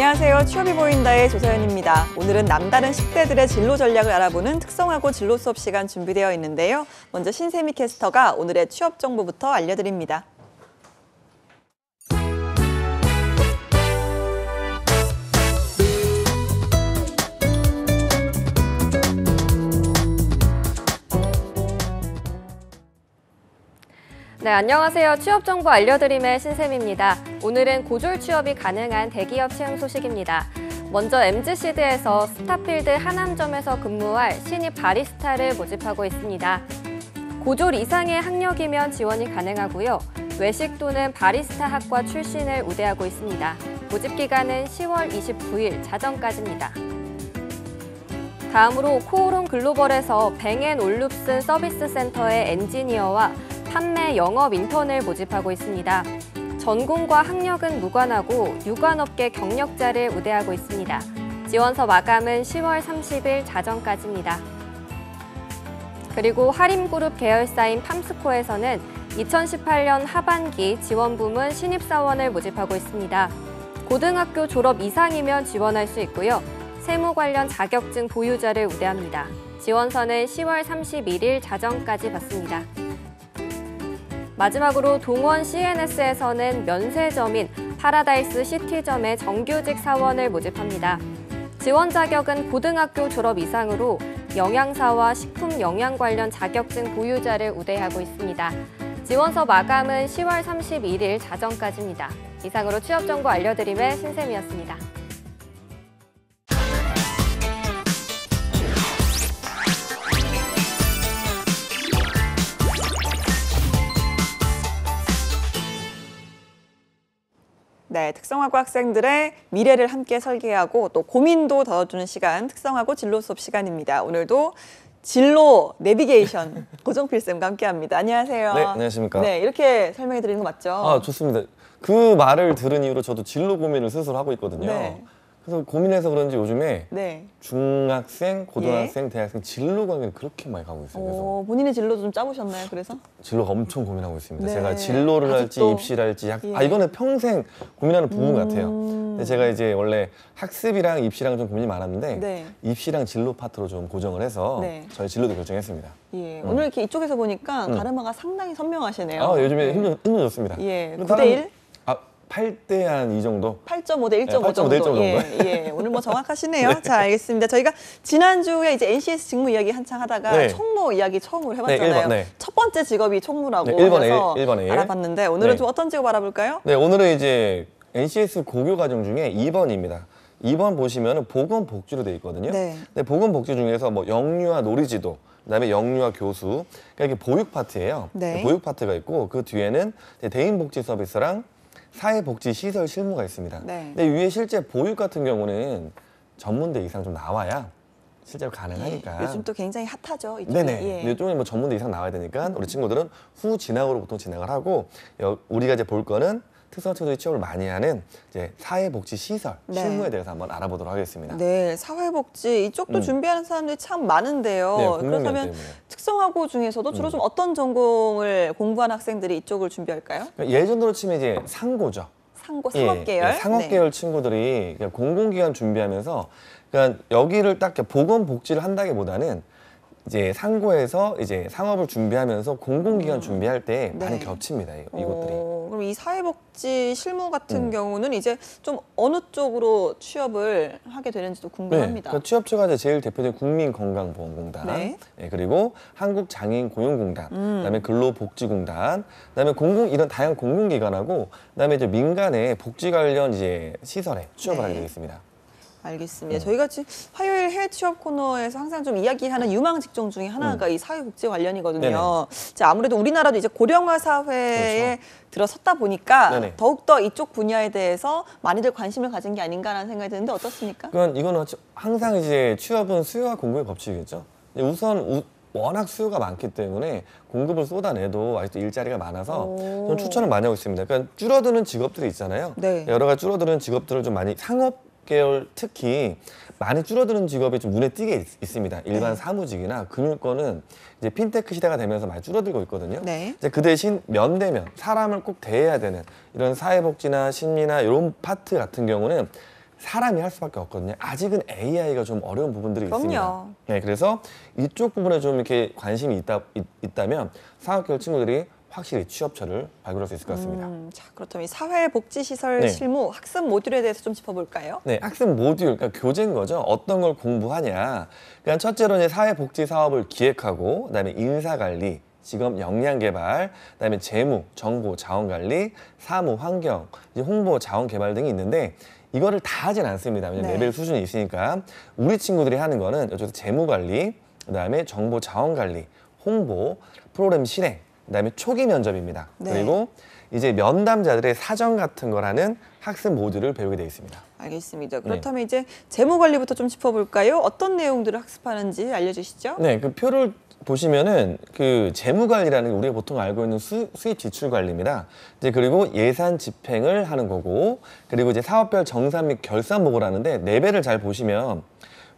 안녕하세요. 취업이 보인다의 조서연입니다. 오늘은 남다른 10대들의 진로 전략을 알아보는 특성화고 진로 수업 시간 준비되어 있는데요. 먼저 신세미 캐스터가 오늘의 취업 정보부터 알려드립니다. 네, 안녕하세요. 취업 정보 알려드림의 신샘입니다. 오늘은 고졸 취업이 가능한 대기업 채용 소식입니다. 먼저 MZ시드에서 스타필드 하남점에서 근무할 신입 바리스타를 모집하고 있습니다. 고졸 이상의 학력이면 지원이 가능하고요. 외식 또는 바리스타 학과 출신을 우대하고 있습니다. 모집 기간은 10월 29일 자정까지입니다. 다음으로 코오롱 글로벌에서 뱅앤올룹슨 서비스 센터의 엔지니어와 판매 영업 인턴을 모집하고 있습니다. 전공과 학력은 무관하고 유관업계 경력자를 우대하고 있습니다. 지원서 마감은 10월 30일 자정까지입니다. 그리고 하림그룹 계열사인 팜스코에서는 2018년 하반기 지원부문 신입사원을 모집하고 있습니다. 고등학교 졸업 이상이면 지원할 수 있고요. 세무 관련 자격증 보유자를 우대합니다. 지원서는 10월 31일 자정까지 받습니다. 마지막으로 동원 CNS에서는 면세점인 파라다이스 시티점의 정규직 사원을 모집합니다. 지원 자격은 고등학교 졸업 이상으로 영양사와 식품 영양 관련 자격증 보유자를 우대하고 있습니다. 지원서 마감은 10월 31일 자정까지입니다. 이상으로 취업 정보 알려드림의 신샘이었습니다. 네, 특성화고 학생들의 미래를 함께 설계하고 또 고민도 덜어주는 시간, 특성화고 진로 수업 시간입니다. 오늘도 진로 내비게이션 고정필 쌤과 함께합니다. 안녕하세요. 네, 안녕하십니까. 네, 이렇게 설명해 드리는 거 맞죠? 아, 좋습니다. 그 말을 들은 이후로 저도 진로 고민을 스스로 하고 있거든요. 네. 그래서 고민해서 그런지 요즘에 네. 중학생, 고등학생, 대학생 진로 관계를 그렇게 많이 가고 있어요. 그래서 본인의 진로도 좀 짜보셨나요? 그래서? 진로가 엄청 고민하고 있습니다. 네. 제가 진로를 할지 아직도? 입시를 할지 예. 이거는 평생 고민하는 부분 같아요. 근데 제가 이제 원래 학습이랑 입시랑 좀 고민이 많았는데 네. 입시랑 진로 파트로 좀 고정을 해서 네. 저희 진로도 결정했습니다. 예, 오늘 이렇게 이쪽에서 보니까 가르마가 상당히 선명하시네요. 아, 요즘에 네. 힘들었습니다. 예, 9대1? 8대 한 이 정도? 8.5 대 1.5 8.5 정도. 대 1.5 정도. 예, 오늘 뭐 정확하시네요. 자, 알겠습니다. 저희가 지난주에 이제 NCS 직무 이야기 한창 하다가 네. 총무 이야기 처음으로 네, 해봤잖아요. 1번, 네. 첫 번째 직업이 총무라고 네, 1번에 해서 1번에 알아봤는데 오늘은 네. 좀 어떤 직업 알아볼까요? 네, 오늘은 이제 NCS 고교 과정 중에 2번입니다. 2번 보시면 보건복지로 되어 있거든요. 네. 근데 보건복지 중에서 뭐 영유아 놀이지도, 그다음에 영유아 교수, 그러니까 이게 보육 파트예요. 네. 보육 파트가 있고 그 뒤에는 대인복지 서비스랑 사회복지 시설 실무가 있습니다. 네. 근데 위에 실제 보육 같은 경우는 전문대 이상 좀 나와야 실제로 가능하니까. 예, 요즘 또 굉장히 핫하죠. 이쪽이. 네네. 예. 근데 좀 뭐 전문대 이상 나와야 되니까 우리 친구들은 후 진학으로 보통 진학을 하고 우리가 이제 볼 거는 특성화 친구들이 취업을 많이 하는 이제 사회복지 시설 네. 실무에 대해서 한번 알아보도록 하겠습니다. 네, 사회복지 이쪽도 준비하는 사람들이 참 많은데요. 네, 공공면 그렇다면 때문에. 특성화고 중에서도 주로 좀 어떤 전공을 공부하는 학생들이 이쪽을 준비할까요? 그러니까 예전으로 치면 이제 상고죠. 상고, 상업계열. 예, 상업계열 친구들이 그냥 공공기관 준비하면서 그러니까 여기를 딱 보건복지를 한다기보다는 이제 상고에서 이제 상업을 준비하면서 공공기관 준비할 때 네. 많이 겹칩니다. 이것들이. 그럼 이 사회복지 실무 같은 경우는 이제 좀 어느 쪽으로 취업을 하게 되는지도 궁금합니다. 그 취업처가 이제 제일 대표적인 국민건강보험공단, 네. 그리고 한국장애인고용공단, 그다음에 근로복지공단, 그다음에 이런 다양한 공공기관하고, 그다음에 이제 민간의 복지 관련 이제 시설에 취업을 네. 하게 되겠습니다. 알겠습니다. 저희가 지금 화요일 해외 취업 코너에서 항상 좀 이야기하는 유망 직종 중에 하나가 이 사회복지 관련이거든요. 자, 아무래도 우리나라도 이제 고령화 사회에 들어섰다 보니까 네네. 더욱더 이쪽 분야에 대해서 많이들 관심을 가진 게 아닌가라는 생각이 드는데 어떻습니까? 그러니까 이거는 항상 이제 취업은 수요와 공급의 법칙이겠죠. 우선 워낙 수요가 많기 때문에 공급을 쏟아내도 아직도 일자리가 많아서 좀 추천을 많이 하고 있습니다. 그러니까 줄어드는 직업들이 있잖아요. 네. 여러 가지 줄어드는 직업들을 좀 많이 계열 특히 많이 줄어드는 직업이 좀 눈에 띄게 있습니다. 일반 사무직이나 금융권은 이제 핀테크 시대가 되면서 많이 줄어들고 있거든요. 네. 이제 그 대신 면대면 사람을 꼭 대해야 되는 이런 사회복지나 심리나 이런 파트 같은 경우는 사람이 할 수밖에 없거든요. 아직은 AI가 좀 어려운 부분들이 그럼요. 있습니다. 네, 그래서 이쪽 부분에 좀 이렇게 관심이 있다면 사학개월 친구들이 확실히 취업처를 발굴할 수 있을 것 같습니다. 자, 그렇다면 이 사회복지시설 네. 실무 학습 모듈에 대해서 좀 짚어볼까요? 네, 학습 모듈, 그러니까 교재인 거죠. 어떤 걸 공부하냐. 그러니까 첫째로 이제 사회복지 사업을 기획하고, 그다음에 인사관리, 직업 역량개발, 그다음에 재무, 정보, 자원관리, 사무, 환경, 이제 홍보, 자원개발 등이 있는데 이거를 다 하진 않습니다. 왜냐면 네. 레벨 수준이 있으니까 우리 친구들이 하는 거는 이쪽에서 재무관리, 그다음에 정보, 자원관리, 홍보, 프로그램 실행, 그다음에 초기 면접입니다. 네. 그리고 이제 면담자들의 사정 같은 걸 하는 학습 모듈을 배우게 되어 있습니다. 알겠습니다. 그렇다면 이제 재무 관리부터 좀 짚어볼까요? 어떤 내용들을 학습하는지 알려주시죠. 네, 그 표를 보시면은 그 재무 관리라는 게 우리가 보통 알고 있는 수입 지출 관리입니다. 이제 그리고 예산 집행을 하는 거고, 그리고 이제 사업별 정산 및 결산 보고를 하는데 레벨을 잘 보시면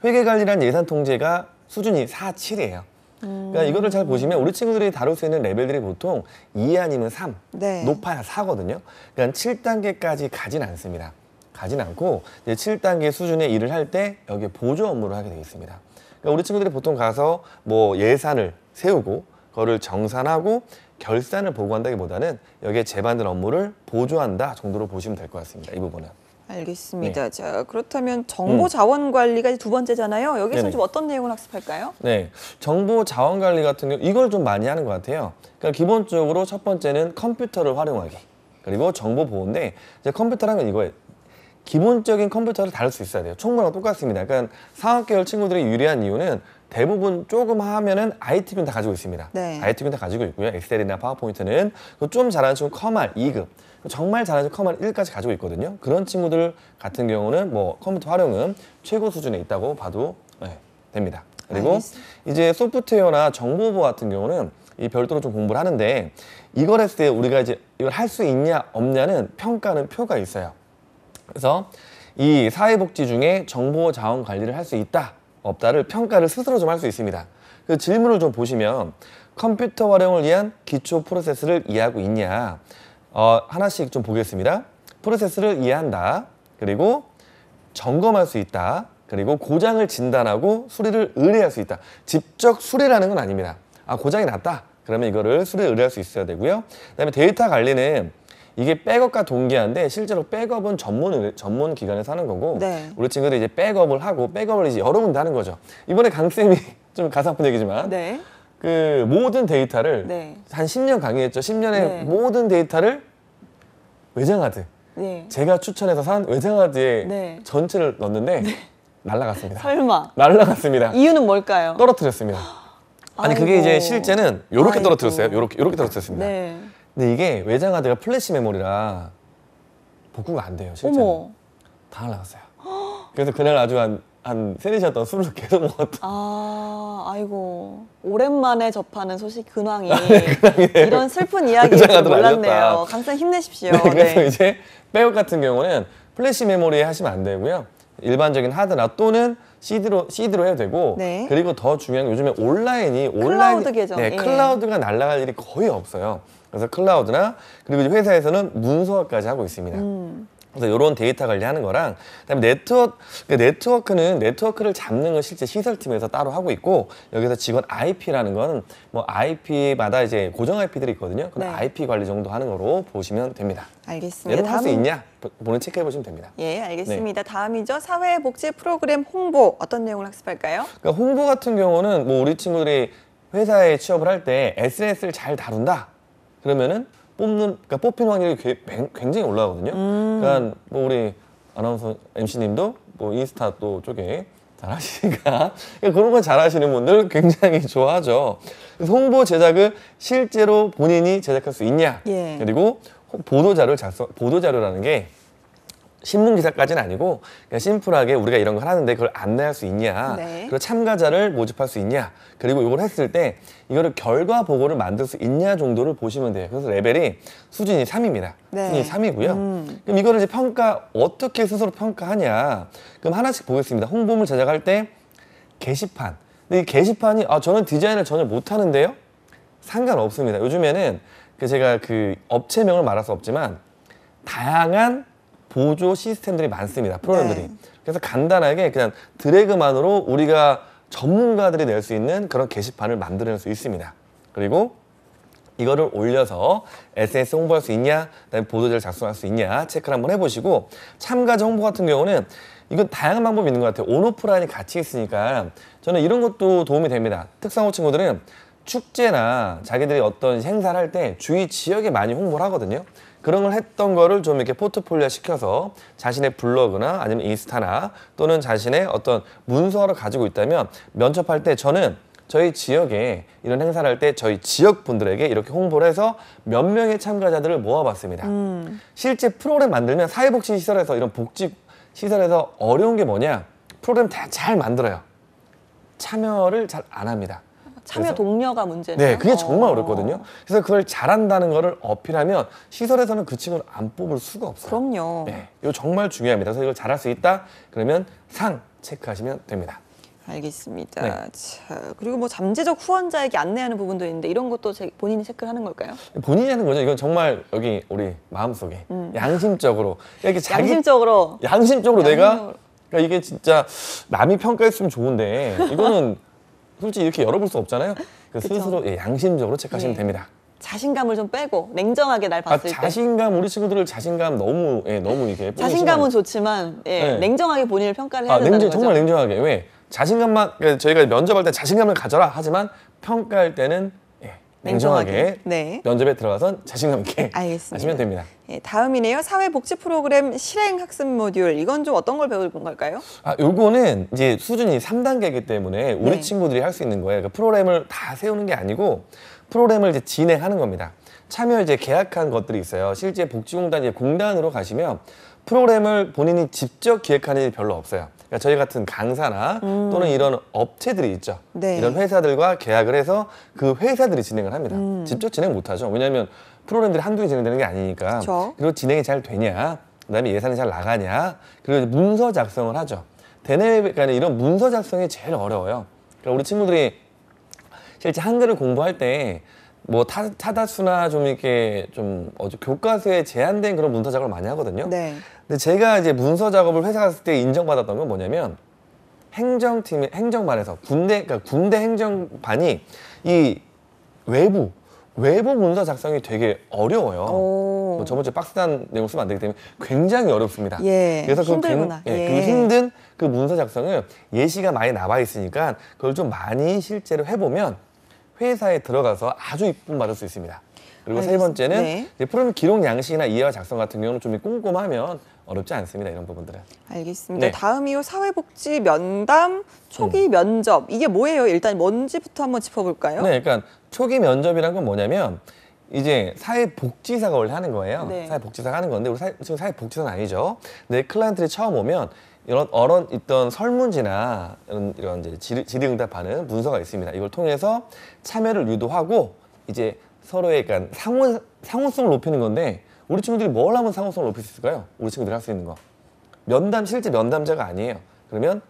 회계 관리란 예산 통제가 수준이 4, 7이에요. 그러니까 이거를 잘 보시면 우리 친구들이 다룰 수 있는 레벨들이 보통 2 아니면 3, 네. 높아야 4거든요. 그러니까 7단계까지 가진 않습니다. 가진 않고 이제 7단계 수준의 일을 할 때 여기에 보조 업무를 하게 되어 있습니다. 그러니까 우리 친구들이 보통 가서 뭐 예산을 세우고 그거를 정산하고 결산을 보고한다기보다는 여기에 제반된 업무를 보조한다 정도로 보시면 될 것 같습니다. 이 부분은. 알겠습니다. 자, 그렇다면 정보 자원 관리가 이제 두 번째잖아요. 여기서 네네. 좀 어떤 내용을 학습할까요? 네, 정보 자원 관리 같은 경우 이걸 좀 많이 하는 것 같아요. 그러니까 기본적으로 첫 번째는 컴퓨터를 활용하기, 그리고 정보 보호인데 이제 컴퓨터라면 이거예요. 기본적인 컴퓨터를 다룰 수 있어야 돼요. 총무랑 똑같습니다. 그러니까 상학계열 친구들이 유리한 이유는 대부분 조금 하면은 IT군 다 가지고 있습니다. 네. IT군 다 가지고 있고요. 엑셀이나 파워포인트는 좀 잘하는 친구 커말 2급, 정말 잘하는 친구 커말 1까지 가지고 있거든요. 그런 친구들 같은 경우는 뭐 컴퓨터 활용은 최고 수준에 있다고 봐도 됩니다. 그리고 알겠습니다. 이제 소프트웨어나 정보보호 같은 경우는 이 별도로 좀 공부를 하는데 이걸 했을 때 우리가 이제 이걸 할 수 있냐 없냐는 평가는 표가 있어요. 그래서 이 사회복지 중에 정보 자원 관리를 할 수 있다, 없다를 평가를 스스로 좀 할 수 있습니다. 그 질문을 좀 보시면 컴퓨터 활용을 위한 기초 프로세스를 이해하고 있냐, 하나씩 좀 보겠습니다. 프로세스를 이해한다, 그리고 점검할 수 있다, 그리고 고장을 진단하고 수리를 의뢰할 수 있다. 직접 수리라는 건 아닙니다. 아, 고장이 났다, 그러면 이거를 수리를 의뢰할 수 있어야 되고요. 그다음에 데이터 관리는 이게 백업과 동기화인데 실제로 백업은 전문 기관에서 하는 거고, 네. 우리 친구들이 이제 백업을 하고 백업을 이제 여러 군데 하는 거죠. 이번에 강쌤이 좀 가슴 아픈 얘기지만 네. 그 모든 데이터를 네. 한 10년 강의했죠. 10년에 네. 모든 데이터를 외장하드, 네. 제가 추천해서 산 외장하드에 네. 전체를 넣었는데 날라갔습니다. 설마. 날라갔습니다. 이유는 뭘까요? 떨어뜨렸습니다. 아니 그게 아이고. 이제 실제는 요렇게 아이고. 떨어뜨렸어요. 요렇게 떨어뜨렸습니다. 네. 근데 이게 외장하드가 플래시 메모리라 복구가 안 돼요. 실제로. 어머. 다 날라갔어요. 그래서 그날 아주 한 3-4시간 동안 술을 계속 먹었다. 아, 아이고. 오랜만에 접하는 소식 근황이 네, 이런 슬픈 이야기일 줄 외장하드를 몰랐네요. 알렸다. 강쌤 힘내십시오. 네, 그래서 네. 이제 백업 같은 경우는 플래시 메모리에 하시면 안 되고요. 일반적인 하드나 또는 CD로 해도 되고, 네. 그리고 더 중요한 게 요즘에 클라우드 계정. 네, 예. 클라우드가 날아갈 일이 거의 없어요. 그래서 클라우드나 그리고 이제 회사에서는 문서화까지 하고 있습니다. 그래서 이런 데이터 관리하는 거랑 그다음에 네트워크는 네트워크를 잡는 건 실제 시설팀에서 따로 하고 있고, 여기서 직원 IP라는 건 뭐 IP마다 이제 고정 IP들이 있거든요. 그럼 네. IP 관리 정도 하는 거로 보시면 됩니다. 알겠습니다. 여러분 할 수 있냐? 본인 체크해 보시면 됩니다. 예, 알겠습니다. 네. 다음이죠. 사회복지 프로그램 홍보 어떤 내용을 학습할까요? 그러니까 홍보 같은 경우는 뭐 우리 친구들이 회사에 취업을 할 때 SNS를 잘 다룬다, 그러면은 그러니까 뽑히는 확률이 굉장히 올라가거든요. 그러니까 뭐 우리 아나운서 MC님도 뭐 인스타 또 쪽에 잘하시니까 그런 거 잘하시는 분들 굉장히 좋아하죠. 그래서 홍보 제작을 실제로 본인이 제작할 수 있냐, 예. 그리고 보도자료라는 게 신문 기사까지는 아니고 그냥 심플하게 우리가 이런 걸 하는데 그걸 안내할 수 있냐, 네. 그리고 참가자를 모집할 수 있냐, 그리고 이걸 했을 때 이거를 결과 보고를 만들 수 있냐 정도를 보시면 돼요. 그래서 레벨이 수준이 3입니다. 네. 수준이 3이고요. 그럼 이거를 이제 어떻게 스스로 평가하냐? 그럼 하나씩 보겠습니다. 홍보물 제작할 때 게시판. 근데 이 게시판이 저는 디자인을 전혀 못하는데요? 상관없습니다. 요즘에는 제가 그 업체명을 말할 수 없지만 다양한 보조 시스템들이 많습니다. 프로그램들이. 네. 그래서 간단하게 그냥 드래그만으로 우리가 전문가들이 낼 수 있는 그런 게시판을 만들어낼 수 있습니다. 그리고 이거를 올려서 SNS 홍보할 수 있냐, 그다음에 보도자를 작성할 수 있냐 체크를 한번 해보시고, 참가자 홍보 같은 경우는 이건 다양한 방법이 있는 것 같아요. 온오프라인이 같이 있으니까 저는 이런 것도 도움이 됩니다. 특성호 친구들은 축제나 자기들이 어떤 행사를 할 때 주위 지역에 많이 홍보를 하거든요. 그런 걸 했던 거를 좀 이렇게 포트폴리오 시켜서 자신의 블로그나 아니면 인스타나 또는 자신의 어떤 문서를 가지고 있다면 면접할 때 저는 저희 지역에 이런 행사를 할 때 저희 지역 분들에게 이렇게 홍보를 해서 몇 명의 참가자들을 모아봤습니다. 실제 프로그램 만들면 사회복지시설에서 이런 복지시설에서 어려운 게 뭐냐? 프로그램 다 잘 만들어요. 참여를 잘 안 합니다. 참여 그래서- 동료가 문제네요. 네, 그게 정말 어렵거든요. 그래서 그걸 잘한다는 거를 어필하면 시설에서는 그 친구를 안 뽑을 수가 없어요. 그럼요. 네, 이거 정말 중요합니다. 그래서 이걸 잘할 수 있다? 그러면 상 체크하시면 됩니다. 알겠습니다. 네. 자, 그리고 뭐 잠재적 후원자에게 안내하는 부분도 있는데 이런 것도 본인이 체크를 하는 걸까요? 본인이 하는 거죠. 이건 정말 여기 우리 마음속에 양심적으로 이렇게 양심적으로 양심적으로 내가 양심적으로. 그러니까 이게 진짜 남이 평가했으면 좋은데 이거는 솔직히 이렇게 열어볼 수 없잖아요. 그 그쵸. 스스로 양심적으로 체크하시면 네. 됩니다. 자신감을 좀 빼고 냉정하게 날 봤을 때 자신감 우리 친구들 자신감 너무 너무 이게 자신감은 좋지만 네. 냉정하게 본인을 평가를 해야 된다는 거죠. 정말 냉정하게. 왜? 자신감만 그러니까 저희가 면접할 때 자신감을 가져라 하지만 평가할 때는 냉정하게 네. 면접에 들어가선 자신감 있게 알겠습니다. 하시면 됩니다. 예, 다음이네요. 사회복지 프로그램 실행 학습 모듈. 이건 좀 어떤 걸 배울 걸까요? 요거는 이제 수준이 3단계이기 때문에 우리 네. 친구들이 할 수 있는 거예요. 그러니까 프로그램을 다 세우는 게 아니고 프로그램을 이제 진행하는 겁니다. 참여 이제 계약한 것들이 있어요. 실제 복지공단 공단으로 가시면 프로그램을 본인이 직접 기획하는 일이 별로 없어요. 그러니까 저희 같은 강사나 또는 이런 업체들이 있죠. 네. 이런 회사들과 계약을 해서 그 회사들이 진행을 합니다. 직접 진행 못하죠. 왜냐하면 프로그램들이 한두 개 진행되는 게 아니니까. 그쵸. 그리고 진행이 잘 되냐, 그다음에 예산이 잘 나가냐, 그리고 문서 작성을 하죠. 대내외 이런 문서 작성이 제일 어려워요. 그러니까 우리 친구들이 실제 한글을 공부할 때 뭐 타다수나 좀 이렇게 좀 교과서에 제한된 그런 문서 작업을 많이 하거든요. 네. 근데 제가 이제 문서 작업을 회사 갔을 때 인정받았던 건 뭐냐면 행정반에서 그러니까 군대 행정반이 이 외부 문서 작성이 되게 어려워요. 오. 뭐 저번 주에 박스단 내용 쓰면 안 되기 때문에 굉장히 어렵습니다. 예, 그래서 힘들구나. 그 예. 힘든 그 문서 작성을 예시가 많이 나와 있으니까 그걸 좀 많이 실제로 해보면 회사에 들어가서 아주 이쁨 받을 수 있습니다. 그리고 세 알겠습니다. 번째는 네. 이제 프로그램 기록 양식이나 이해와 작성 같은 경우는 좀 꼼꼼하면 어렵지 않습니다. 이런 부분들은. 알겠습니다. 네. 다음이요. 사회복지 면담 초기 면접. 이게 뭐예요? 일단 뭔지부터 한번 짚어볼까요? 네, 그러니까 초기 면접이란 건 뭐냐면 이제 사회복지사가 원래 하는 거예요. 네. 사회복지사가 하는 건데 우리 지금 사회복지사는 아니죠. 내 클라이언트들이 처음 오면 이런 있던 설문지나 이런 이제 질의응답하는 문서가 있습니다. 이걸 통해서 참여를 유도하고 이제 서로의 약간 상호성을 높이는 건데 우리 친구들이 뭘 하면 상호성을 높일 수 있을까요? 우리 친구들이 할 수 있는 거. 실제 면담자가 아니에요. 그러면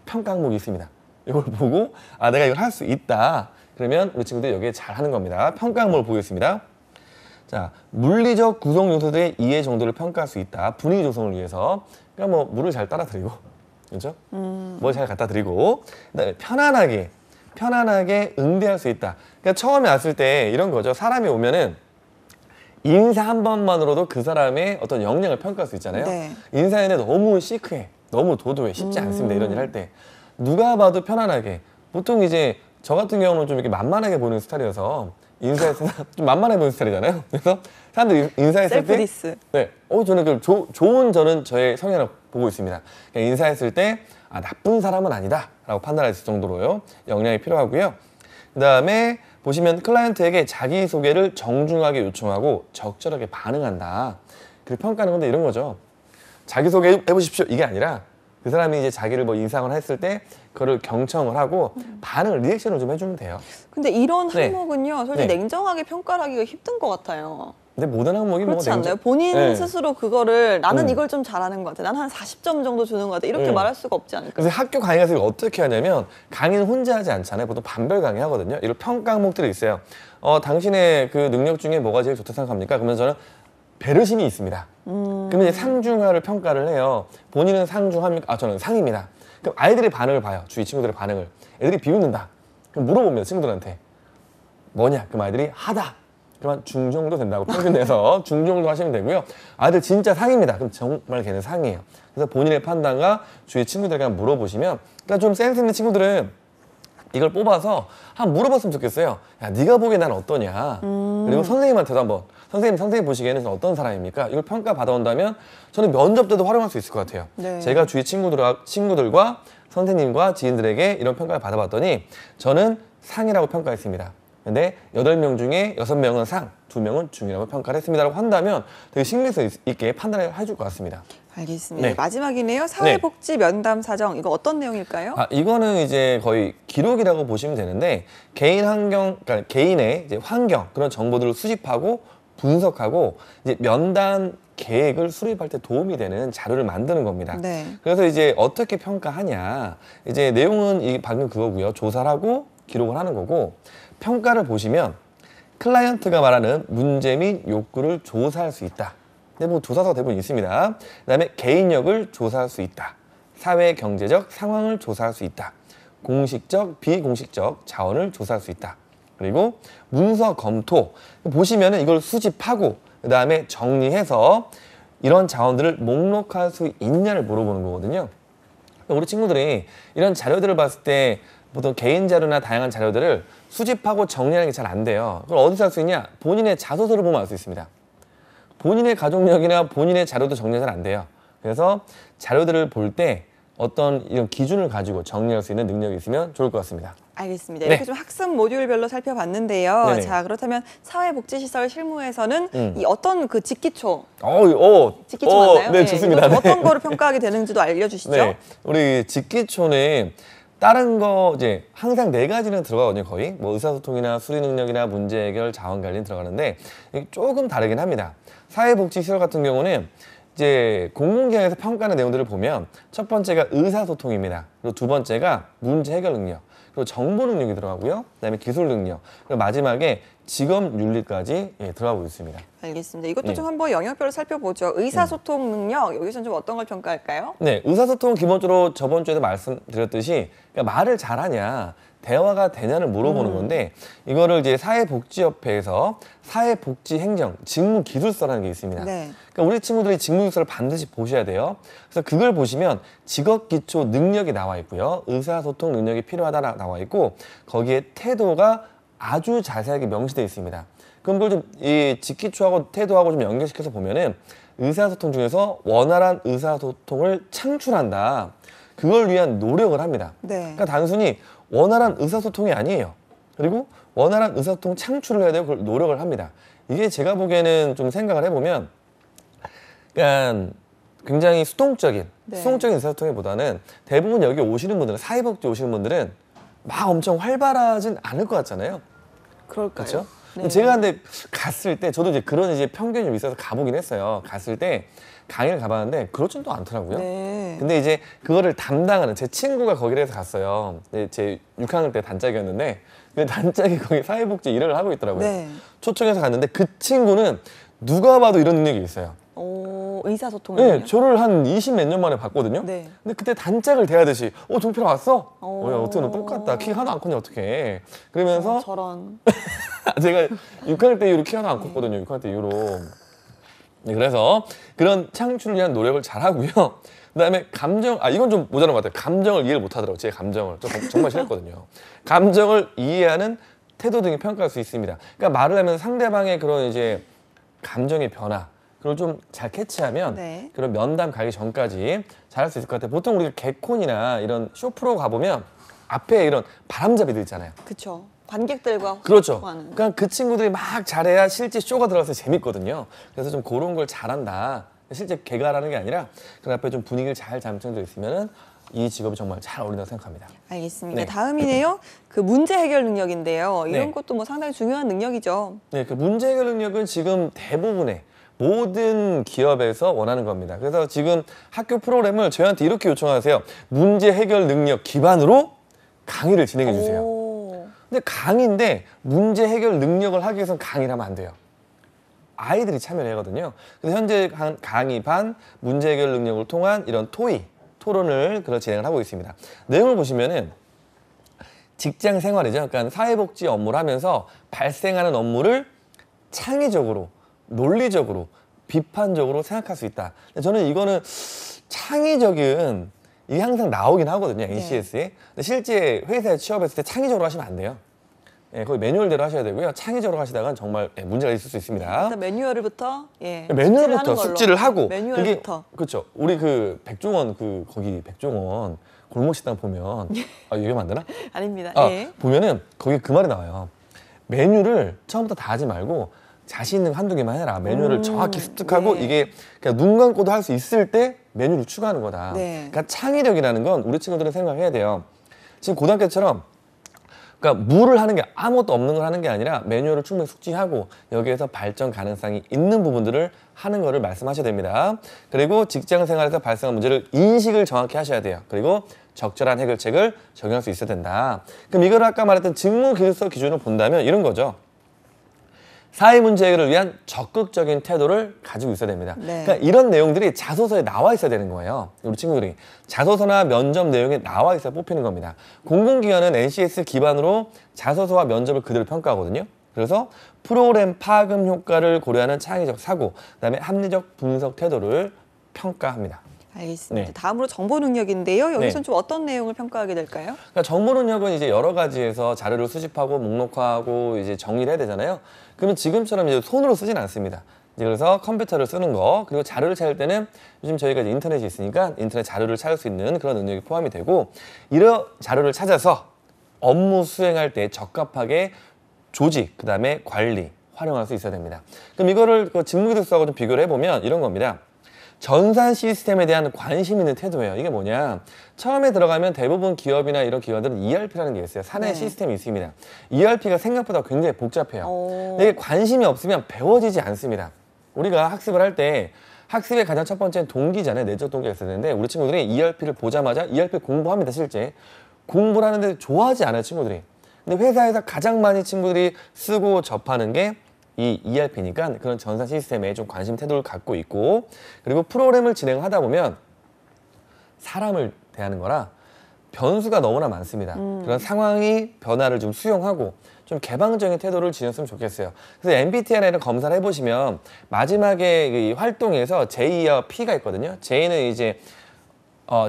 평가 항목이 있습니다. 이걸 보고 내가 이걸 할 수 있다. 그러면 우리 친구들이 여기에 잘 하는 겁니다. 평가 항목을 보겠습니다. 자, 물리적 구성 요소들의 이해 정도를 평가할 수 있다. 분위기 조성을 위해서. 그러니까 뭐 물을 잘 따라 드리고, 그렇죠? 뭘 잘 갖다 드리고, 그다음에 편안하게 응대할 수 있다. 그러니까 처음에 왔을 때 이런 거죠. 사람이 오면은 인사 한 번만으로도 그 사람의 어떤 역량을 평가할 수 있잖아요. 네. 인사에는 너무 시크해, 너무 도도해, 쉽지 않습니다. 이런 일 할 때 누가 봐도 편안하게. 보통 이제 저 같은 경우는 좀 이렇게 만만하게 보이는 스타일이어서 인사했을 때 좀 만만해 보이는 스타일이잖아요. 그래서 사람들이 인사했을 셀프 때 디스. 네, 저는 그 좋은 저의 성향을 보고 있습니다. 그러니까 인사했을 때 나쁜 사람은 아니다라고 판단할 수 있을 정도로요. 역량이 필요하고요. 그다음에 보시면 클라이언트에게 자기소개를 정중하게 요청하고 적절하게 반응한다. 그리고 평가하는 건데 이런 거죠. 자기소개 해보십시오. 이게 아니라 그 사람이 이제 자기를 뭐 인상을 했을 때 그거를 경청을 하고 리액션을 좀 해주면 돼요. 근데 이런 네. 항목은요. 솔직히 네. 냉정하게 평가를 하기가 힘든 것 같아요. 근데 모든 항목이 그렇지 뭐 않나요? 본인 네. 스스로 그거를 나는 이걸 좀 잘하는 것 같아. 나는 한 40점 정도 주는 것 같아. 이렇게 말할 수가 없지 않을까요? 그래서 학교 강의 가서 이거 어떻게 하냐면 강의는 혼자 하지 않잖아요. 보통 반별 강의 하거든요. 이런 평가 항목들이 있어요. 당신의 그 능력 중에 뭐가 제일 좋다 생각합니까? 그러면 저는 배려심이 있습니다. 그러면 이제 상중하를 평가를 해요. 본인은 상중합니까? 아, 저는 상입니다. 그럼 아이들의 반응을 봐요. 주위 친구들의 반응을. 애들이 비웃는다. 그럼 물어보면 친구들한테 뭐냐? 그럼 아이들이 하다. 그러면 중 정도 된다고 평균 내서 중 정도 하시면 되고요. 아이들 진짜 상입니다. 그럼 정말 걔는 상이에요. 그래서 본인의 판단과 주위 친구들에게 한번 물어보시면, 그러니까 좀 센스 있는 친구들은 이걸 뽑아서 한번 물어봤으면 좋겠어요. 야, 네가 보기에 난 어떠냐? 그리고 선생님한테도 한번, 선생님 보시기에는 어떤 사람입니까? 이걸 평가 받아온다면 저는 면접 때도 활용할 수 있을 것 같아요. 네. 제가 주위 친구들과 선생님과 지인들에게 이런 평가를 받아봤더니 저는 상이라고 평가했습니다. 근데 8명 중에 6명은 상, 2명은 중이라고 평가를 했습니다라고 한다면 되게 신뢰성 있게 판단을 해줄 것 같습니다. 알겠습니다. 네. 마지막이네요. 사회복지 면담 사정. 이거 어떤 내용일까요? 아, 이거는 이제 거의 기록이라고 보시면 되는데 개인 환경, 그러니까 개인의 이제 환경 그런 정보들을 수집하고 분석하고 이제 면담 계획을 수립할 때 도움이 되는 자료를 만드는 겁니다. 네. 그래서 이제 어떻게 평가하냐, 이제 내용은 방금 그거고요. 조사를 하고 기록을 하는 거고, 평가를 보시면 클라이언트가 말하는 문제 및 욕구를 조사할 수 있다. 근데 뭐 조사서가 대부분 있습니다. 그다음에 개인력을 조사할 수 있다. 사회 경제적 상황을 조사할 수 있다. 공식적, 비공식적 자원을 조사할 수 있다. 그리고 문서 검토 보시면은 이걸 수집하고 그다음에 정리해서 이런 자원들을 목록할 수 있냐를 물어보는 거거든요. 우리 친구들이 이런 자료들을 봤을 때 보통 개인 자료나 다양한 자료들을 수집하고 정리하는 게 잘 안 돼요. 그걸 어디서 할 수 있냐? 본인의 자소서를 보면 알 수 있습니다. 본인의 가족력이나 본인의 자료도 정리가 잘 안 돼요. 그래서 자료들을 볼 때 어떤 이런 기준을 가지고 정리할 수 있는 능력이 있으면 좋을 것 같습니다. 알겠습니다. 네. 이렇게 좀 학습 모듈별로 살펴봤는데요. 네네. 자, 그렇다면 사회복지시설 실무에서는 이 어떤 그 직기초 직기초 맞나요? 네, 좋습니다. 이거 좀 네. 어떤 거로 평가하게 되는지도 알려주시죠. 네, 우리 직기초는 다른 거 이제 항상 4가지는 들어가거든요. 거의 뭐 의사소통이나 수리 능력이나 문제 해결, 자원 관리는 들어가는데 이게 조금 다르긴 합니다. 사회복지시설 같은 경우는 이제 공공기관에서 평가하는 내용들을 보면 첫 번째가 의사소통입니다. 그리고 두 번째가 문제 해결 능력, 그리고 정보 능력이 들어가고요. 그다음에 기술 능력, 그리고 마지막에 직업 윤리까지 들어가고 있습니다. 알겠습니다. 이것도 네. 좀 한번 영역별로 살펴보죠. 의사소통 능력, 여기서는 좀 어떤 걸 평가할까요? 네, 의사소통은 기본적으로 저번 주에도 말씀드렸듯이 그러니까 말을 잘하냐, 대화가 되냐를 물어보는 건데 이거를 이제 사회복지협회에서 사회복지행정 직무기술서라는 게 있습니다. 네. 그러니까 우리 친구들이 직무기술서를 반드시 보셔야 돼요. 그래서 그걸 보시면 직업기초 능력이 나와 있고요. 의사소통 능력이 필요하다 나와 있고 거기에 태도가 아주 자세하게 명시되어 있습니다. 그럼 그걸 좀 이 직기초하고 태도하고 좀 연결시켜서 보면은 의사소통 중에서 원활한 의사소통을 창출한다. 그걸 위한 노력을 합니다. 네. 그러니까 단순히 원활한 의사소통이 아니에요. 그리고 원활한 의사소통 창출을 해야 되고 그걸 노력을 합니다. 이게 제가 보기에는 좀 생각을 해보면 그러니까 굉장히 수동적인 의사소통보다는 대부분 여기 오시는 분들은 사회복지 오시는 분들은 막 엄청 활발하진 않을 것 같잖아요. 그럴까요? 그렇죠? 네. 제가 근데 갔을 때 저도 이제 그런 이제 편견이 좀 있어서 가보긴 했어요. 갔을 때 강의를 가봤는데 그렇진 또 않더라고요. 네. 근데 이제 그거를 담당하는 제 친구가 거기를 해서 갔어요. 제 6학년 때 단짝이었는데 그 단짝이 거기 사회복지 일을 하고 있더라고요. 네. 초청해서 갔는데 그 친구는 누가 봐도 이런 능력이 있어요. 의사소통 네, 능력. 저를 한 20 몇 년 만에 봤거든요. 네. 근데 그때 단짝을 대하듯이 종필아 왔어? 오. 야, 어떻게 너 똑같다. 키 하나 안 컸냐 어떡해. 그러면서 저런. 제가 6학년 때 이후로 키 하나 안 컸거든요. 6학년 때 이후로. 네, 그래서 그런 창출을 위한 노력을 잘 하고요. 그다음에 이건 좀 모자란 것 같아요. 감정을 이해를 못 하더라고요. 제 감정을. 저 정말 싫었거든요. 감정을 이해하는 태도 등이 평가할 수 있습니다. 그러니까 말을 하면 상대방의 그런 이제 감정의 변화 그걸 좀 잘 캐치하면 네. 그런 면담 가기 전까지 잘할 수 있을 것 같아요. 보통 우리가 개콘이나 이런 쇼 프로 가보면 앞에 이런 바람잡이들 있잖아요. 그렇죠. 관객들과 그렇죠. 소통하는. 그러니까 그 친구들이 막 잘해야 실제 쇼가 들어가서 재밌거든요. 그래서 좀 그런 걸 잘한다. 실제 개가라는 게 아니라 그 앞에 좀 분위기를 잘 잠정져 있으면은 이 직업이 정말 잘 어울린다고 생각합니다. 알겠습니다. 네. 다음이네요. 그 문제 해결 능력인데요. 이런 네. 것도 뭐 상당히 중요한 능력이죠. 네, 그 문제 해결 능력은 지금 대부분의 모든 기업에서 원하는 겁니다. 그래서 지금 학교 프로그램을 저희한테 이렇게 요청하세요. 문제 해결 능력 기반으로 강의를 진행해 주세요. 오. 근데 강의인데 문제 해결 능력을 하기 위해서는 강의를 하면 안 돼요. 아이들이 참여를 하거든요. 그래서 현재 강의 반 문제 해결 능력을 통한 이런 토론을 진행을 하고 있습니다. 내용을 보시면은 직장 생활이죠. 그러니까 사회복지 업무를 하면서 발생하는 업무를 창의적으로, 논리적으로, 비판적으로 생각할 수 있다. 저는 이거는 창의적인 이게 항상 나오긴 하거든요. NCS에. 근데 실제 회사에 취업했을 때 창의적으로 하시면 안 돼요. 예, 거의 매뉴얼대로 하셔야 되고요. 창의적으로 하시다간 정말 문제가 있을 수 있습니다. 일단 매뉴얼부터 매뉴얼부터 숙지를 하고 매뉴얼부터. 그렇죠. 우리 그 백종원 거기 백종원 골목식당 보면 얘기하면 안 되나? 아닙니다. 보면은 거기 그 말이 나와요. 메뉴를 처음부터 다 하지 말고 자신 있는 거 한두 개만 해라. 메뉴를 정확히 습득하고 이게 그냥 눈 감고도 할 수 있을 때 메뉴를 추가하는 거다. 그러니까 창의력이라는 건 우리 친구들은 생각해야 돼요. 지금 고등학교처럼 그러니까 물을 하는 게 아무것도 없는 걸 하는 게 아니라 매뉴얼을 충분히 숙지하고 여기에서 발전 가능성이 있는 부분들을 하는 거를 말씀하셔야 됩니다. 그리고 직장 생활에서 발생한 문제를 인식을 정확히 하셔야 돼요. 그리고 적절한 해결책을 적용할 수 있어야 된다. 그럼 이걸 아까 말했던 직무기술서 기준을 본다면 이런 거죠. 사회 문제 해결을 위한 적극적인 태도를 가지고 있어야 됩니다. 그러니까 이런 내용들이 자소서에 나와 있어야 되는 거예요. 우리 친구들이 자소서나 면접 내용에 나와 있어야 뽑히는 겁니다. 공공기관은 NCS 기반으로 자소서와 면접을 그대로 평가하거든요. 그래서 프로그램 파급 효과를 고려하는 창의적 사고, 그다음에 합리적 분석 태도를 평가합니다. 알겠습니다. 다음으로 정보 능력인데요. 여기서는 좀 어떤 내용을 평가하게 될까요? 그러니까 정보 능력은 이제 여러 가지에서 자료를 수집하고 목록화하고 이제 정리를 해야 되잖아요. 그러면 지금처럼 이제 손으로 쓰진 않습니다. 이제 그래서 컴퓨터를 쓰는 거, 그리고 자료를 찾을 때는 요즘 저희가 이제 인터넷이 있으니까 인터넷 자료를 찾을 수 있는 그런 능력이 포함이 되고, 이런 자료를 찾아서 업무 수행할 때 적합하게 조직, 그다음에 관리, 활용할 수 있어야 됩니다. 그럼 이거를 직무기술서하고 좀 비교를 해보면 이런 겁니다. 전산 시스템에 대한 관심 있는 태도예요. 이게 뭐냐? 처음에 들어가면 대부분 기업이나 이런 기관들은 ERP라는 게 있어요. 사내 시스템이 있습니다. ERP가 생각보다 굉장히 복잡해요. 근데 이게 관심이 없으면 배워지지 않습니다. 우리가 학습을 할 때 학습의 가장 첫 번째는 동기잖아요. 내적 동기가 있어야 되는데 우리 친구들이 ERP를 보자마자 ERP 공부합니다. 실제 공부를 하는데 좋아하지 않아요. 친구들이. 근데 회사에서 가장 많이 친구들이 쓰고 접하는 게 이 ERP니까 그런 전산 시스템에 좀 관심 태도를 갖고 있고, 그리고 프로그램을 진행하다 보면 사람을 대하는 거라 변수가 너무나 많습니다. 그런 상황이 변화를 좀 수용하고 좀 개방적인 태도를 지녔으면 좋겠어요. 그래서 MBTI나 이런 검사를 해보시면 마지막에 이 활동에서 J와 P가 있거든요. J는 이제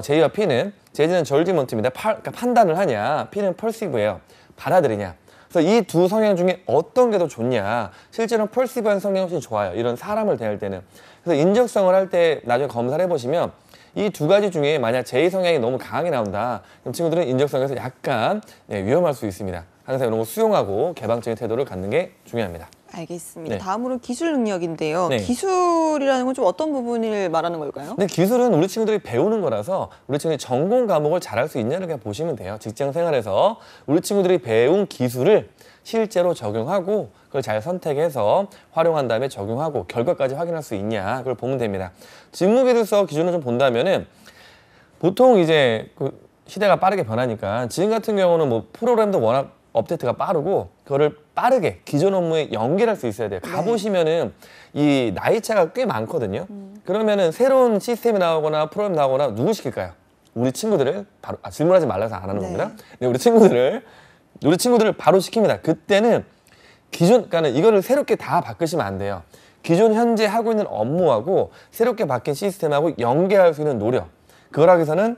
J와 P는 J는 절지먼트입니다. 그러니까 판단을 하냐, P는 펄시브예요. 받아들이냐. 그래서 이 두 성향 중에 어떤 게 더 좋냐. 실제로는 펄시브한 성향이 훨씬 좋아요. 이런 사람을 대할 때는. 그래서 인적성을 할 때 나중에 검사를 해보시면 이 두 가지 중에 만약 제 성향이 너무 강하게 나온다. 그럼 친구들은 인적성에서 약간 위험할 수 있습니다. 항상 이런 거 수용하고 개방적인 태도를 갖는 게 중요합니다. 알겠습니다. 다음으로는 기술 능력인데요. 네. 기술이라는 건 좀 어떤 부분을 말하는 걸까요? 근데 기술은 우리 친구들이 배우는 거라서 우리 친구들이 전공 과목을 잘할 수 있냐를 그냥 보시면 돼요. 직장 생활에서 우리 친구들이 배운 기술을 실제로 적용하고 그걸 잘 선택해서 활용한 다음에 적용하고 결과까지 확인할 수 있냐 그걸 보면 됩니다. 직무기술서 기준을 좀 본다면은 보통 이제 그 시대가 빠르게 변하니까 지금 같은 경우는 뭐 프로그램도 워낙 업데이트가 빠르고 그거를 빠르게 기존 업무에 연결할 수 있어야 돼요. 가보시면은 이 나이 차가 꽤 많거든요. 그러면은 새로운 시스템이 나오거나 프로그램 나오거나 누구 시킬까요? 우리 친구들을 바로 질문하지 말라서 안 하는 겁니다. 네, 우리 친구들을 바로 시킵니다. 그때는 그러니까는 이거를 새롭게 다 바꾸시면 안 돼요. 기존 현재 하고 있는 업무하고 새롭게 바뀐 시스템하고 연계할 수 있는 노력. 그걸 하기 위해서는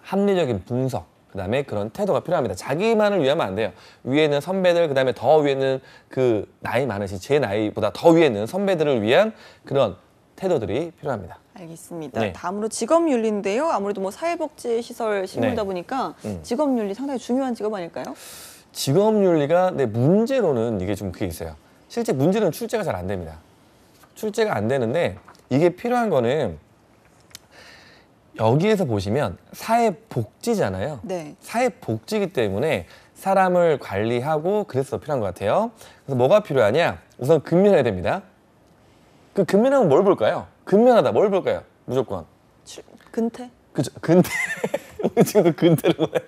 합리적인 분석, 그다음에 그런 태도가 필요합니다. 자기만을 위하면 안 돼요. 위에 있는 선배들, 그다음에 더 위에 있는 그 나이 많으신 제 나이보다 더 위에 있는 선배들을 위한 그런 태도들이 필요합니다. 알겠습니다. 다음으로 직업윤리인데요. 아무래도 뭐 사회복지 시설 실무다 보니까 직업윤리 상당히 중요한 직업 아닐까요? 직업윤리가 문제로는 이게 좀 그게 있어요. 실제 문제는 출제가 잘 안 됩니다. 출제가 안 되는데 이게 필요한 거는 여기에서 보시면 사회복지잖아요. 사회복지이기 때문에 사람을 관리하고 그래서 필요한 것 같아요. 그래서 뭐가 필요하냐? 우선 근면해야 됩니다. 그 근면하면 뭘 볼까요? 근면하다 뭘 볼까요? 무조건. 근태? 그죠. 근태. 우리 친구도 근태를 보나요?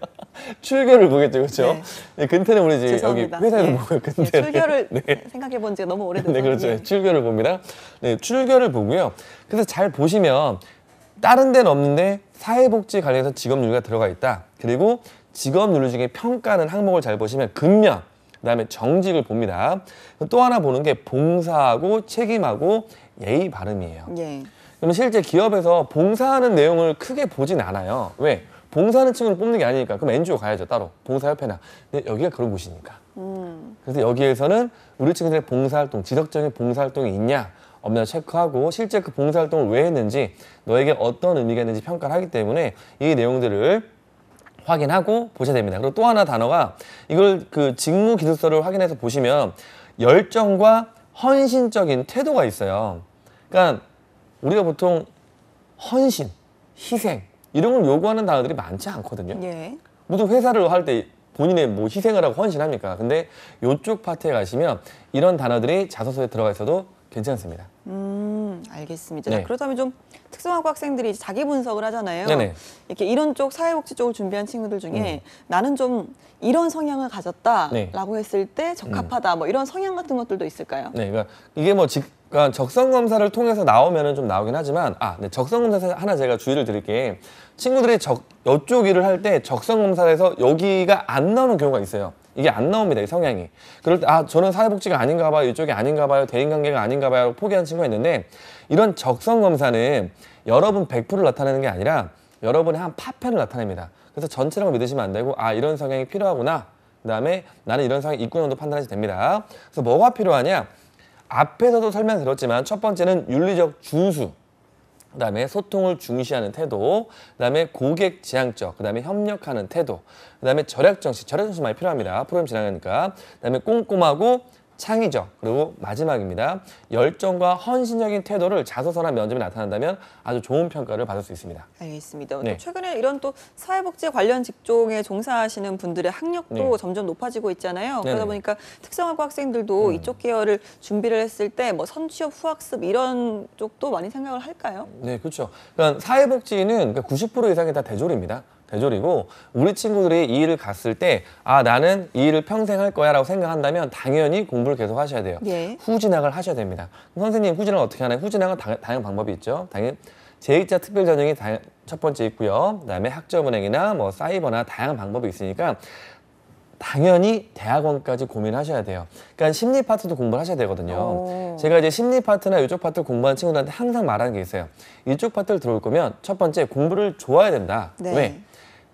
출결을 보겠죠, 그렇죠? 네. 네, 근태는 우리 이제 여기 죄송합니다. 회사에서 네. 보고요, 네, 근태를. 출결을 네. 생각해 본 지가 너무 오래돼서. 네, 그렇죠. 예. 출결을 봅니다. 네, 출결을 보고요. 그래서 잘 보시면 다른 데는 없는데 사회복지 관련해서 직업윤리가 들어가 있다. 그리고 직업윤리 중에 평가는 항목을 잘 보시면 근면, 그다음에 정직을 봅니다. 또 하나 보는 게 봉사하고 책임하고 예의 바름이에요. 예. 그러면 실제 기업에서 봉사하는 내용을 크게 보진 않아요. 왜? 봉사하는 친구를 뽑는 게 아니니까. 그럼 NGO 가야죠, 따로. 봉사협회나. 근데 여기가 그런 곳이니까. 그래서 여기에서는 우리 친구들의 봉사활동, 지속적인 봉사활동이 있냐, 없냐 체크하고 실제 그 봉사활동을 왜 했는지, 너에게 어떤 의미가 있는지 평가를 하기 때문에 이 내용들을 확인하고 보셔야 됩니다. 그리고 또 하나 단어가 이걸 그 직무 기술서를 확인해서 보시면 열정과 헌신적인 태도가 있어요. 그러니까 우리가 보통 헌신, 희생 이런 걸 요구하는 단어들이 많지 않거든요. 예. 모두 회사를 할 때 본인의 뭐 희생을 하고 헌신합니까? 근데 이쪽 파트에 가시면 이런 단어들이 자소서에 들어가 있어도 괜찮습니다. 알겠습니다. 네. 자, 그렇다면 좀 특성화고 학생들이 이제 자기 분석을 하잖아요. 네네. 이렇게 이런 쪽 사회복지 쪽을 준비한 친구들 중에 나는 좀 이런 성향을 가졌다라고 했을 때 적합하다. 뭐 이런 성향 같은 것들도 있을까요? 네, 그러니까 이게 뭐 그러니까 적성 검사를 통해서 나오면은 좀 나오긴 하지만 네, 적성 검사에서 하나 제가 주의를 드릴게. 친구들이 이쪽 일을 할 때 적성 검사에서 여기가 안 나오는 경우가 있어요. 이게 안 나옵니다, 이 성향이. 그럴 때 저는 사회복지가 아닌가 봐요, 이쪽이 아닌가 봐요, 대인관계가 아닌가 봐요 라고 포기하는 친구가 있는데, 이런 적성 검사는 여러분 100%를 나타내는 게 아니라 여러분의 한 파편을 나타냅니다. 그래서 전체라고 믿으시면 안 되고 이런 성향이 필요하구나, 그 다음에 나는 이런 성향이 있구나 정도 판단하시면 됩니다. 그래서 뭐가 필요하냐, 앞에서도 설명드렸지만 첫 번째는 윤리적 준수, 그 다음에 소통을 중시하는 태도, 그 다음에 고객 지향적, 그 다음에 협력하는 태도, 그 다음에 절약정신 많이 필요합니다. 프로그램 지나가니까. 그 다음에 꼼꼼하고 창의적, 그리고 마지막입니다. 열정과 헌신적인 태도를 자소서나 면접에 나타난다면 아주 좋은 평가를 받을 수 있습니다. 알겠습니다. 네. 또 최근에 이런 또 사회복지 관련 직종에 종사하시는 분들의 학력도 네. 점점 높아지고 있잖아요. 네네. 그러다 보니까 특성화고 학생들도 이쪽 계열을 준비를 했을 때 뭐 선취업, 후학습 이런 쪽도 많이 생각을 할까요? 네, 그렇죠. 그러니까 사회복지는 90% 이상이 다 대졸입니다. 대졸이고 우리 친구들이 이 일을 갔을 때 나는 이 일을 평생 할 거야 라고 생각한다면 당연히 공부를 계속 하셔야 돼요. 예. 후진학을 하셔야 됩니다. 그럼 선생님 후진학을 어떻게 하나요? 후진학은 다양한 방법이 있죠. 당연히 제2자 특별전형이 첫 번째 있고요. 그다음에 학점은행이나 뭐 사이버나 다양한 방법이 있으니까 당연히 대학원까지 고민하셔야 돼요. 그러니까 심리 파트도 공부를 하셔야 되거든요. 제가 이제 심리 파트나 이쪽 파트를 공부하는 친구들한테 항상 말하는 게 있어요. 이쪽 파트를 들어올 거면 첫 번째 공부를 좋아야 된다. 네. 왜?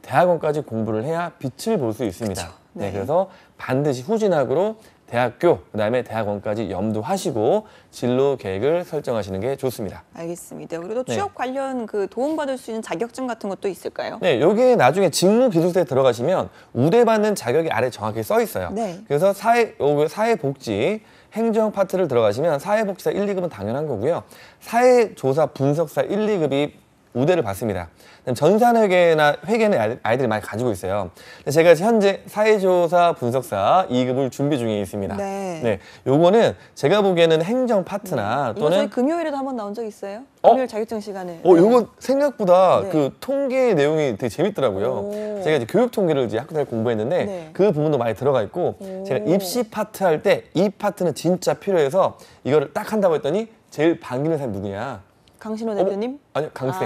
대학원까지 공부를 해야 빛을 볼 수 있습니다. 그쵸. 네. 네. 그래서 반드시 후진학으로 대학교, 그다음에 대학원까지 염두하시고 진로 계획을 설정하시는 게 좋습니다. 알겠습니다. 그리고 네. 취업 관련 그 도움받을 수 있는 자격증 같은 것도 있을까요? 네, 여기에 나중에 직무기술서에 들어가시면 우대받는 자격이 아래 정확히 써 있어요. 네. 그래서 사회복지 행정 파트를 들어가시면 사회복지사 1, 2급은 당연한 거고요. 사회조사 분석사 1, 2급이 우대를 받습니다. 전산회계나 회계는 아이들이 많이 가지고 있어요. 제가 현재 사회조사 분석사 2급을 준비 중에 있습니다. 네. 요거는 제가 보기에는 행정 파트나 이거 저희 또는 금요일에도 한번 나온 적 있어요? 금요일 자격증 시간에. 요거 생각보다 네. 그 통계 내용이 되게 재밌더라고요. 오. 제가 이제 교육 통계를 이제 학교 다닐 공부했는데 네. 그 부분도 많이 들어가 있고 제가 입시 파트 할 때 이 파트는 진짜 필요해서 이거를 딱 한다고 했더니 제일 반기는 사람이 누구냐? 강신호 대표님? 아니요, 강쌤.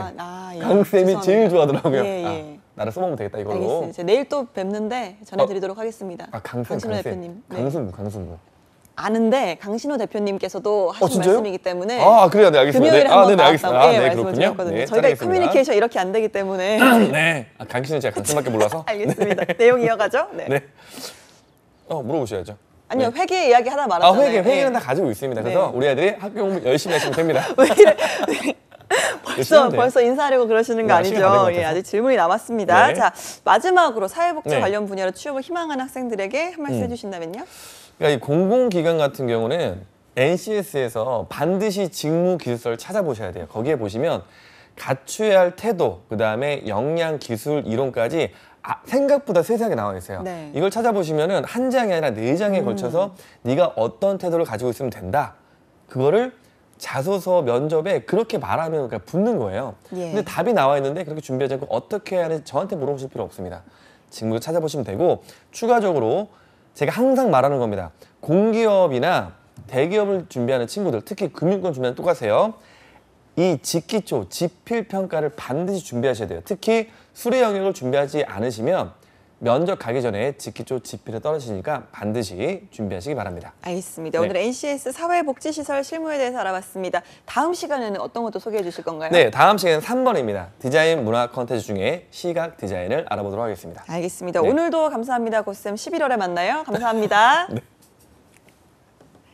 예. 강쌤이 죄송합니다. 제일 좋아하더라고요. 예. 나를 써보면 되겠다 이걸로. 알겠습니다. 제가 내일 또 뵙는데 전해드리도록 하겠습니다. 강신호 대표님. 네. 강승구. 아는데 강신호 대표님께서도 하신 진짜요? 말씀이기 때문에 그래요, 네, 알겠습니다. 금요일에 한번 네네, 나왔다고 알겠습니다. 네, 말씀을 그렇군요. 드렸거든요. 네, 저희가 따르겠습니다. 커뮤니케이션 이렇게 안 되기 때문에 네, 강신은 제가 강승밖에 몰라서. 알겠습니다. 내용 이어가죠? 네. 네. 물어보셔야죠. 아니요, 네. 회계 이야기 하다 말았잖아요. 회계는 네. 다 가지고 있습니다. 그래서 네. 우리 애들이 학교 공부 열심히 하시면 됩니다. 왜 이래? 열심히 하면 돼요. 벌써 인사하려고 그러시는 거 네, 시간 다된 것 아니죠? 예, 같아서. 아직 질문이 남았습니다. 네. 자, 마지막으로 사회복지 네. 관련 분야로 취업을 희망하는 학생들에게 한 말씀 해주신다면요? 그러니까 이 공공기관 같은 경우는 NCS에서 반드시 직무기술서를 찾아보셔야 돼요. 거기에 보시면 갖춰야 할 태도, 그 다음에 역량, 기술, 이론까지 생각보다 세세하게 나와 있어요. 네. 이걸 찾아보시면은 한 장이 아니라 4장에 걸쳐서 네가 어떤 태도를 가지고 있으면 된다. 그거를 자소서 면접에 그렇게 말하면 그러니까 붙는 거예요. 예. 근데 답이 나와 있는데 그렇게 준비하지 않고 어떻게 해야 하는지 저한테 물어보실 필요 없습니다. 지금부터 찾아보시면 되고 추가적으로 제가 항상 말하는 겁니다. 공기업이나 대기업을 준비하는 친구들, 특히 금융권 준비하는 똑같아요. 이 직기초, 지필평가를 반드시 준비하셔야 돼요. 특히 수리 영역을 준비하지 않으시면 면접 가기 전에 직기초, 지필에 떨어지니까 반드시 준비하시기 바랍니다. 알겠습니다. 네. 오늘 NCS 사회복지시설 실무에 대해서 알아봤습니다. 다음 시간에는 어떤 것도 소개해 주실 건가요? 네, 다음 시간은 3번입니다. 디자인 문화 콘텐츠 중에 시각 디자인을 알아보도록 하겠습니다. 알겠습니다. 네. 오늘도 감사합니다. 고쌤 11월에 만나요. 감사합니다. 네.